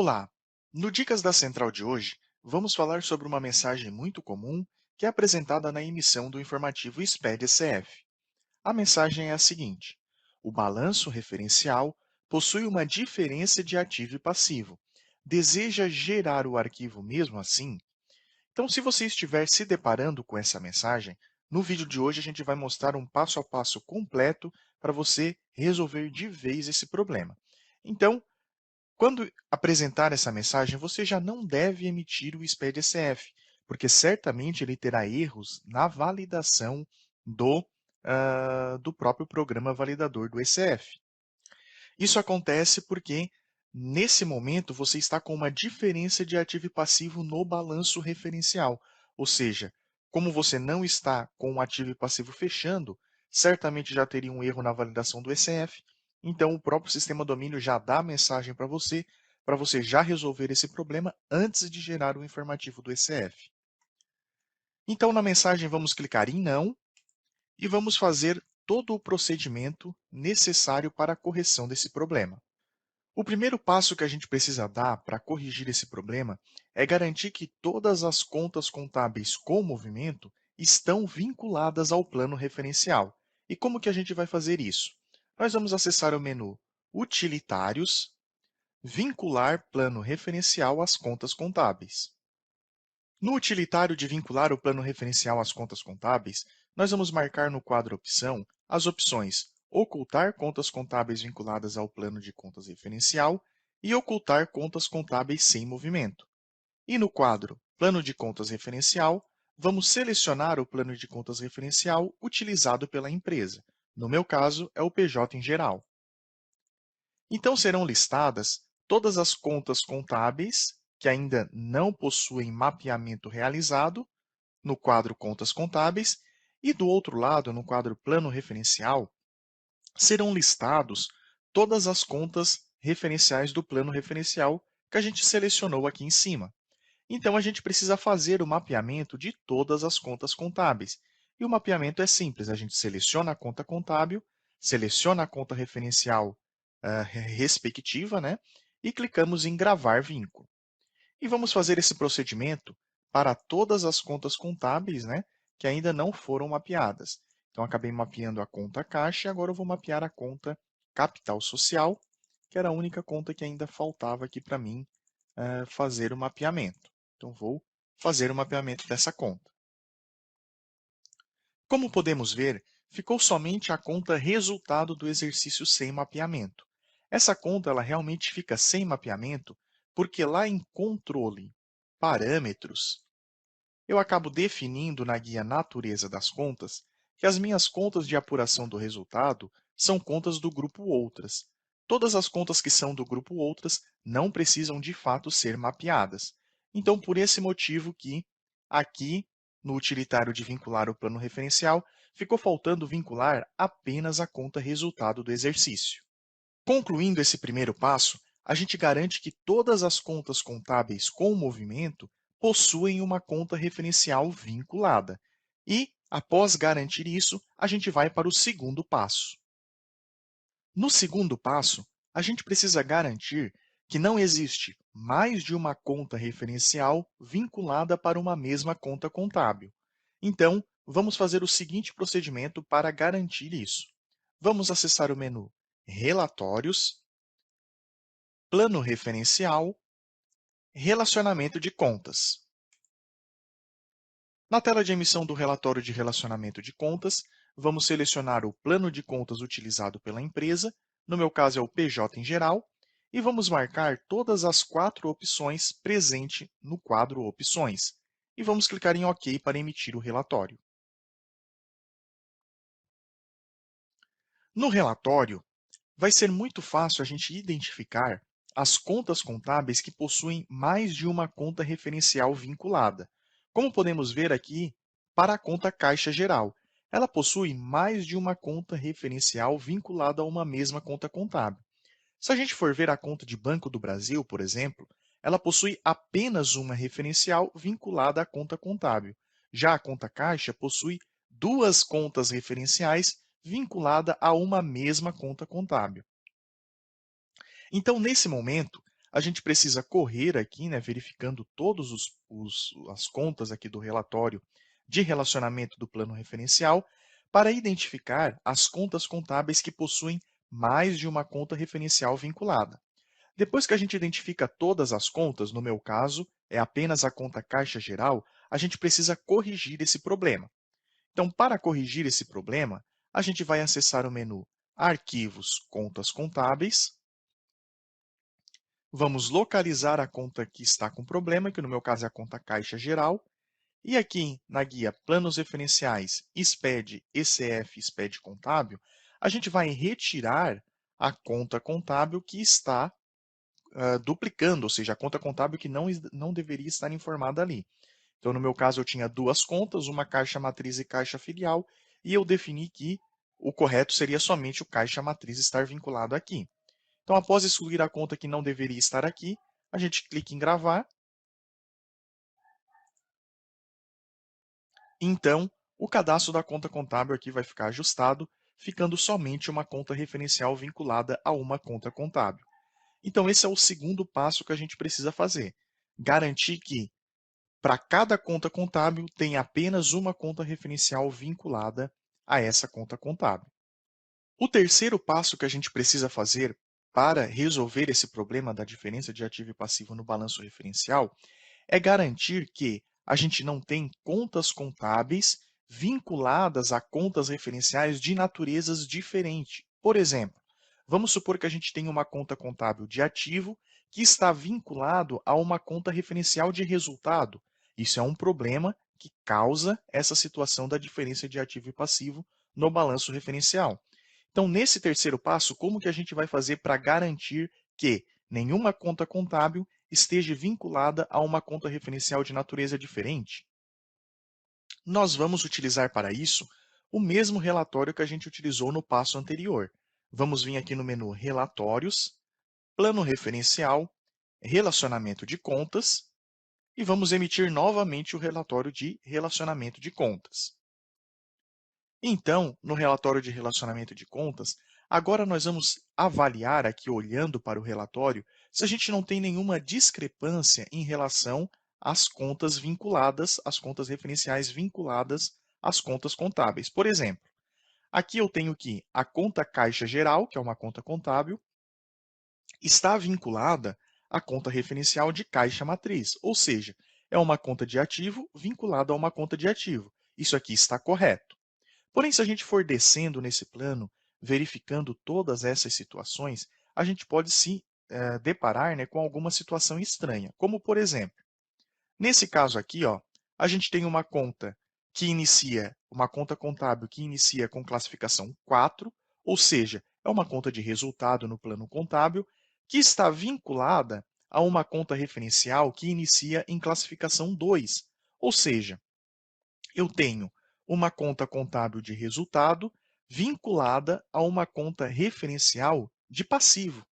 Olá! No Dicas da Central de hoje, vamos falar sobre uma mensagem muito comum que é apresentada na emissão do informativo SPED-ECF. A mensagem é a seguinte: o balanço referencial possui uma diferença de ativo e passivo. Deseja gerar o arquivo mesmo assim? Então, se você estiver se deparando com essa mensagem, no vídeo de hoje a gente vai mostrar um passo a passo completo para você resolver de vez esse problema. Então, quando apresentar essa mensagem, você já não deve emitir o SPED-ECF, porque certamente ele terá erros na validação do próprio programa validador do ECF. Isso acontece porque, nesse momento, você está com uma diferença de ativo e passivo no balanço referencial. Ou seja, como você não está com o ativo e passivo fechando, certamente já teria um erro na validação do ECF. Então, o próprio sistema domínio já dá a mensagem para você já resolver esse problema antes de gerar o informativo do ECF. Então, na mensagem, vamos clicar em Não e vamos fazer todo o procedimento necessário para a correção desse problema. O primeiro passo que a gente precisa dar para corrigir esse problema é garantir que todas as contas contábeis com movimento estão vinculadas ao plano referencial. E como que a gente vai fazer isso? Nós vamos acessar o menu Utilitários, Vincular plano referencial às contas contábeis. No utilitário de vincular o plano referencial às contas contábeis, nós vamos marcar no quadro Opção as opções Ocultar contas contábeis vinculadas ao plano de contas referencial e Ocultar contas contábeis sem movimento. E no quadro Plano de contas referencial, vamos selecionar o plano de contas referencial utilizado pela empresa. No meu caso, é o PJ em geral. Então serão listadas todas as contas contábeis que ainda não possuem mapeamento realizado no quadro Contas Contábeis e do outro lado, no quadro Plano Referencial, serão listados todas as contas referenciais do plano referencial que a gente selecionou aqui em cima. Então a gente precisa fazer o mapeamento de todas as contas contábeis. E o mapeamento é simples, a gente seleciona a conta contábil, seleciona a conta referencial respectiva, né? E clicamos em gravar vínculo. E vamos fazer esse procedimento para todas as contas contábeis, né, que ainda não foram mapeadas. Então, acabei mapeando a conta caixa e agora eu vou mapear a conta capital social, que era a única conta que ainda faltava aqui para mim fazer o mapeamento. Então, vou fazer o mapeamento dessa conta. Como podemos ver, ficou somente a conta resultado do exercício sem mapeamento. Essa conta ela realmente fica sem mapeamento porque lá em Controle, Parâmetros, eu acabo definindo na guia Natureza das contas que as minhas contas de apuração do resultado são contas do grupo Outras. Todas as contas que são do grupo Outras não precisam de fato ser mapeadas. Então, por esse motivo que aqui no utilitário de vincular o plano referencial, ficou faltando vincular apenas a conta resultado do exercício. Concluindo esse primeiro passo, a gente garante que todas as contas contábeis com movimento possuem uma conta referencial vinculada. E, após garantir isso, a gente vai para o segundo passo. No segundo passo, a gente precisa garantir que não existe mais de uma conta referencial vinculada para uma mesma conta contábil. Então, vamos fazer o seguinte procedimento para garantir isso. Vamos acessar o menu Relatórios, Plano referencial, Relacionamento de contas. Na tela de emissão do relatório de relacionamento de contas, vamos selecionar o plano de contas utilizado pela empresa, no meu caso é o PJ em geral, e vamos marcar todas as 4 opções presentes no quadro Opções. E vamos clicar em OK para emitir o relatório. No relatório, vai ser muito fácil a gente identificar as contas contábeis que possuem mais de uma conta referencial vinculada. Como podemos ver aqui, para a conta Caixa Geral, ela possui mais de uma conta referencial vinculada a uma mesma conta contábil. Se a gente for ver a conta de Banco do Brasil, por exemplo, ela possui apenas uma referencial vinculada à conta contábil. Já a conta Caixa possui duas contas referenciais vinculadas a uma mesma conta contábil. Então, nesse momento, a gente precisa correr aqui, né, verificando todas as contas aqui do relatório de relacionamento do plano referencial para identificar as contas contábeis que possuem mais de uma conta referencial vinculada. Depois que a gente identifica todas as contas, no meu caso, é apenas a conta caixa geral, a gente precisa corrigir esse problema. Então, para corrigir esse problema, a gente vai acessar o menu Arquivos, Contas Contábeis, vamos localizar a conta que está com problema, que no meu caso é a conta caixa geral, e aqui na guia Planos Referenciais, SPED, ECF, SPED Contábil, a gente vai retirar a conta contábil que está duplicando, ou seja, a conta contábil que não deveria estar informada ali. Então, no meu caso, eu tinha duas contas, uma caixa matriz e caixa filial, e eu defini que o correto seria somente o caixa matriz estar vinculado aqui. Então, após excluir a conta que não deveria estar aqui, a gente clica em gravar. Então, o cadastro da conta contábil aqui vai ficar ajustado, ficando somente uma conta referencial vinculada a uma conta contábil. Então, esse é o segundo passo que a gente precisa fazer. Garantir que, para cada conta contábil, tem apenas uma conta referencial vinculada a essa conta contábil. O terceiro passo que a gente precisa fazer para resolver esse problema da diferença de ativo e passivo no balanço referencial é garantir que a gente não tem contas contábeis vinculadas a contas referenciais de naturezas diferentes. Por exemplo, vamos supor que a gente tem uma conta contábil de ativo que está vinculado a uma conta referencial de resultado. Isso é um problema que causa essa situação da diferença de ativo e passivo no balanço referencial. Então, nesse terceiro passo, como que a gente vai fazer para garantir que nenhuma conta contábil esteja vinculada a uma conta referencial de natureza diferente? Nós vamos utilizar para isso o mesmo relatório que a gente utilizou no passo anterior. Vamos vir aqui no menu Relatórios, Plano Referencial, Relacionamento de Contas e vamos emitir novamente o relatório de relacionamento de contas. Então, no relatório de relacionamento de contas, agora nós vamos avaliar aqui, olhando para o relatório, se a gente não tem nenhuma discrepância em relação às contas vinculadas, às contas referenciais vinculadas às contas contábeis. Por exemplo, aqui eu tenho que a conta caixa geral, que é uma conta contábil, está vinculada à conta referencial de caixa matriz, ou seja, é uma conta de ativo vinculada a uma conta de ativo. Isso aqui está correto. Porém, se a gente for descendo nesse plano, verificando todas essas situações, a gente pode se deparar, né, com alguma situação estranha. Como, por exemplo, nesse caso aqui, ó, a gente tem uma conta que inicia, uma conta contábil que inicia com classificação 4, ou seja, é uma conta de resultado no plano contábil, que está vinculada a uma conta referencial que inicia em classificação 2, ou seja, eu tenho uma conta contábil de resultado vinculada a uma conta referencial de passivo.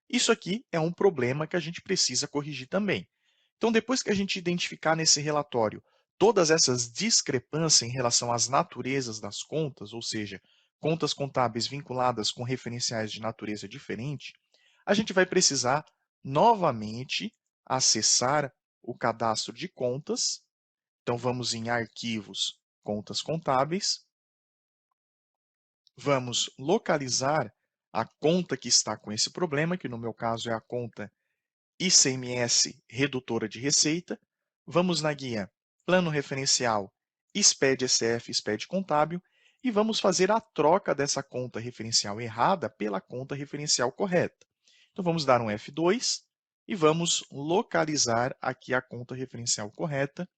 Isso aqui é um problema que a gente precisa corrigir também. Então, depois que a gente identificar nesse relatório todas essas discrepâncias em relação às naturezas das contas, ou seja, contas contábeis vinculadas com referenciais de natureza diferente, a gente vai precisar novamente acessar o cadastro de contas. Então, vamos em Arquivos, Contas Contábeis, vamos localizar a conta que está com esse problema, que no meu caso é a conta ICMS Redutora de Receita, vamos na guia Plano Referencial SPED-SF, SPED Contábil, e vamos fazer a troca dessa conta referencial errada pela conta referencial correta. Então, vamos dar um F2 e vamos localizar aqui a conta referencial correta,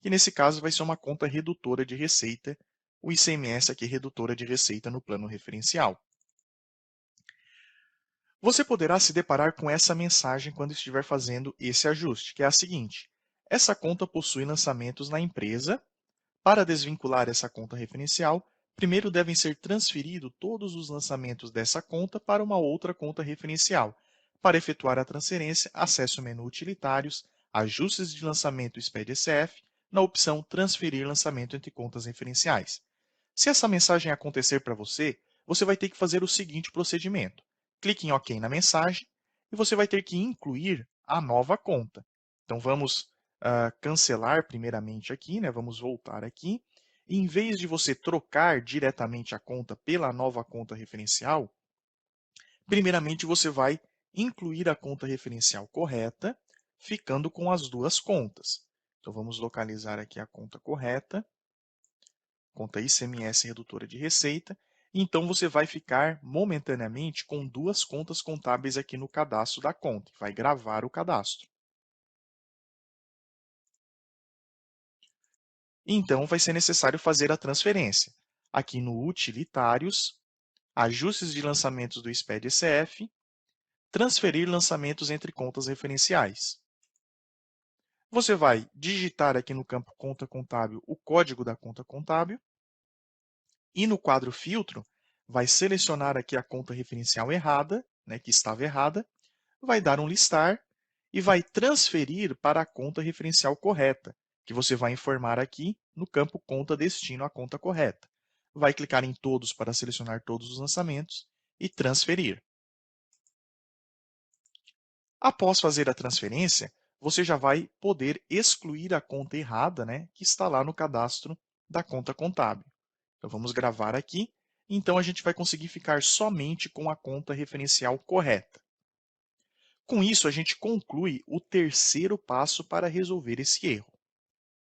que nesse caso vai ser uma conta redutora de receita, o ICMS aqui redutora de receita no plano referencial. Você poderá se deparar com essa mensagem quando estiver fazendo esse ajuste, que é a seguinte: essa conta possui lançamentos na empresa. Para desvincular essa conta referencial, primeiro devem ser transferidos todos os lançamentos dessa conta para uma outra conta referencial. Para efetuar a transferência, acesse o menu Utilitários, Ajustes de lançamento SPED-SF, na opção Transferir lançamento entre contas referenciais. Se essa mensagem acontecer para você, você vai ter que fazer o seguinte procedimento. Clique em OK na mensagem e você vai ter que incluir a nova conta. Então, vamos cancelar primeiramente aqui, né? Vamos voltar aqui. E, em vez de você trocar diretamente a conta pela nova conta referencial, primeiramente você vai incluir a conta referencial correta, ficando com as duas contas. Então, vamos localizar aqui a conta correta, conta ICMS redutora de receita. Então, você vai ficar momentaneamente com duas contas contábeis aqui no cadastro da conta. Vai gravar o cadastro. Então, vai ser necessário fazer a transferência. Aqui no Utilitários, Ajustes de lançamentos do SPED-ECF, transferir lançamentos entre contas referenciais. Você vai digitar aqui no campo Conta Contábil o código da conta contábil e no quadro Filtro vai selecionar aqui a conta referencial errada, né, que estava errada, vai dar um listar e vai transferir para a conta referencial correta, que você vai informar aqui no campo Conta Destino à conta correta. Vai clicar em Todos para selecionar todos os lançamentos e transferir. Após fazer a transferência, você já vai poder excluir a conta errada, né, que está lá no cadastro da conta contábil. Então, vamos gravar aqui. Então, a gente vai conseguir ficar somente com a conta referencial correta. Com isso, a gente conclui o terceiro passo para resolver esse erro.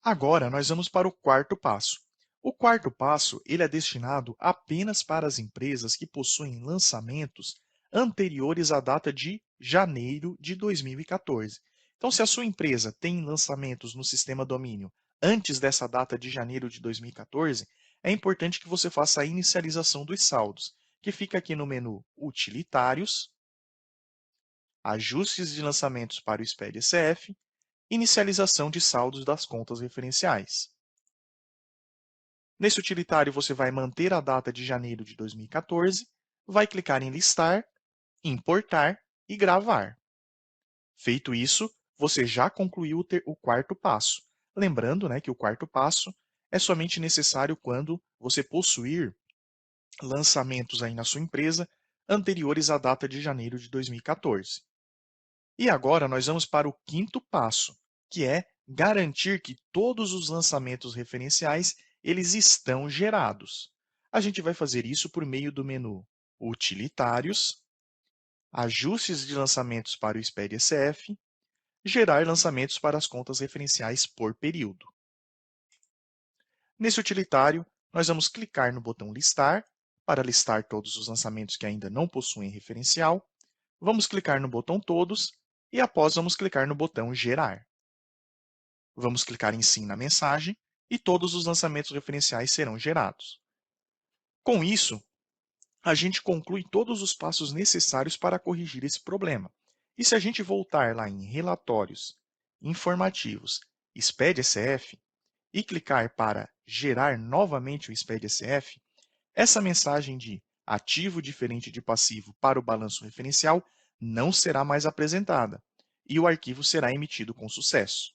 Agora, nós vamos para o quarto passo. O quarto passo ele é destinado apenas para as empresas que possuem lançamentos anteriores à data de janeiro de 2014. Então, se a sua empresa tem lançamentos no sistema domínio antes dessa data de janeiro de 2014, é importante que você faça a inicialização dos saldos, que fica aqui no menu Utilitários, Ajustes de lançamentos para o SPED-ECF, Inicialização de saldos das contas referenciais. Nesse utilitário, você vai manter a data de janeiro de 2014, vai clicar em Listar, Importar e Gravar. Feito isso, você já concluiu o quarto passo. Lembrando, né, que o quarto passo é somente necessário quando você possuir lançamentos aí na sua empresa anteriores à data de janeiro de 2014. E agora nós vamos para o quinto passo, que é garantir que todos os lançamentos referenciais eles estão gerados. A gente vai fazer isso por meio do menu Utilitários, Ajustes de lançamentos para o SPED-ECF, Gerar lançamentos para as contas referenciais por período. Nesse utilitário, nós vamos clicar no botão Listar, para listar todos os lançamentos que ainda não possuem referencial. Vamos clicar no botão Todos e após vamos clicar no botão Gerar. Vamos clicar em Sim na mensagem e todos os lançamentos referenciais serão gerados. Com isso, a gente conclui todos os passos necessários para corrigir esse problema. E se a gente voltar lá em Relatórios, Informativos, SPED-ECF e clicar para gerar novamente o SPED-ECF, essa mensagem de ativo diferente de passivo para o balanço referencial não será mais apresentada e o arquivo será emitido com sucesso.